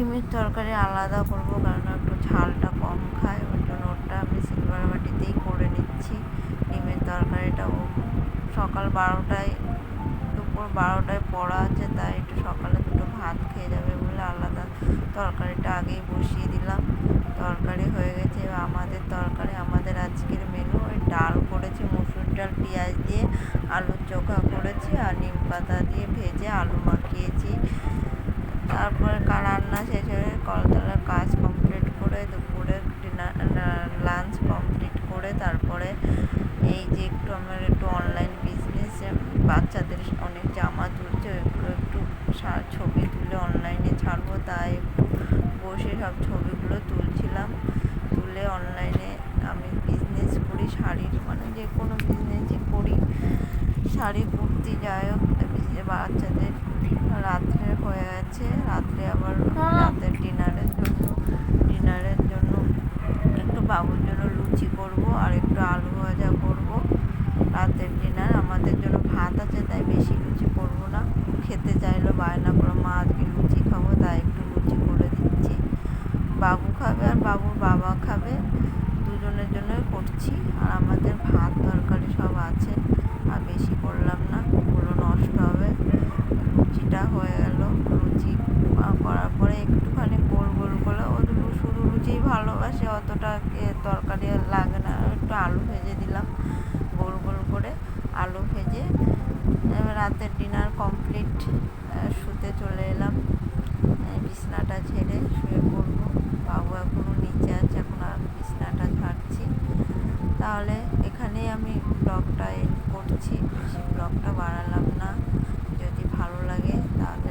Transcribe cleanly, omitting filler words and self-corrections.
ডিমের তরকারি আলাদা করব, কারণ একটু ঝালটা কম খায়, ওই জন্য ওটা আমি সিলভার বাটিতেই করে নিচ্ছি। ডিমের তরকারিটা সকাল 12টায়, দুপুর 12টায় পড়া আছে, তাই একটু সকালে দুটো ভাত খেয়ে যাবে বলে আলাদা তরকারিটা আগেই বসিয়ে দিলাম। তরকারি হয়ে গেছে। আমাদের তরকারি, আমাদের আজকের মেনু ওই ডাল করেছি, মুসুর ডাল পেঁয়াজ দিয়ে, আলুর চোখা করেছি আর নিম পাতা দিয়ে ভেজে আলু মাখিয়েছি। তারপরে রান্না শেষ হয়ে কলতলার কাজ কমপ্লিট করে দুপুরে লাঞ্চ কমপ্লিট করে তারপরে এই যে আমার একটু অনলাইন বিজনেসে বাচ্চাদের অনেক জামা তুলছে, ওইগুলো একটু ছবি তুলে অনলাইনে ছাড়বো, তাই একটু বসে সব ছবিগুলো তুলছিলাম। তুলে অনলাইনে আমি বিজনেস করি শাড়ির, মানে যে কোনো বিজনেসই করি, শাড়ি কুর্তি যাই হোক। বাচ্চাদের রাত্রে হয়ে গেছে, রাত্রে আবার রাতের ডিনারের জন্য একটু বাবুর জন্য লুচি করব আর একটু আলু ভাজা করব। রাতের ডিনার আমাদের জন্য ভাত আছে, তাই বেশি লুচি করব না। খেতে চাইলো, বায়না করে মা আজকে লুচি খাবো, তাই একটু লুচি করে দিচ্ছি। বাবু খাবে আর বাবুর বাবা খাবে, দুজনের জন্যই করছি। আর আমাদের ভাত তরকারি সব আছে, আর বেশি করলাম না, ওগুলো নষ্ট হবে। লুচিটা হয়ে গেল। লুচি করার পরে একটুখানি গোল গোল করে, ও শুধু লুচিই ভালোবাসে, অতটা তরকারি লাগে না, একটু আলু ভেজে দিলাম গোল গোল করে। আলু ভেজে এবার রাতের ডিনার কমপ্লিট, শুতে চলে এলাম। বিছনাটা ঝেড়ে শুয়ে পড়বো। বাবু এখনও নিচে আছে, এখন আর বিছনাটা ঝাড়ছি। তাহলে এখানেই আমি ব্লগটা এন্ড করছি, বেশি ব্লগটা বাড়ালাম না। যদি ভালো লাগে তাহলে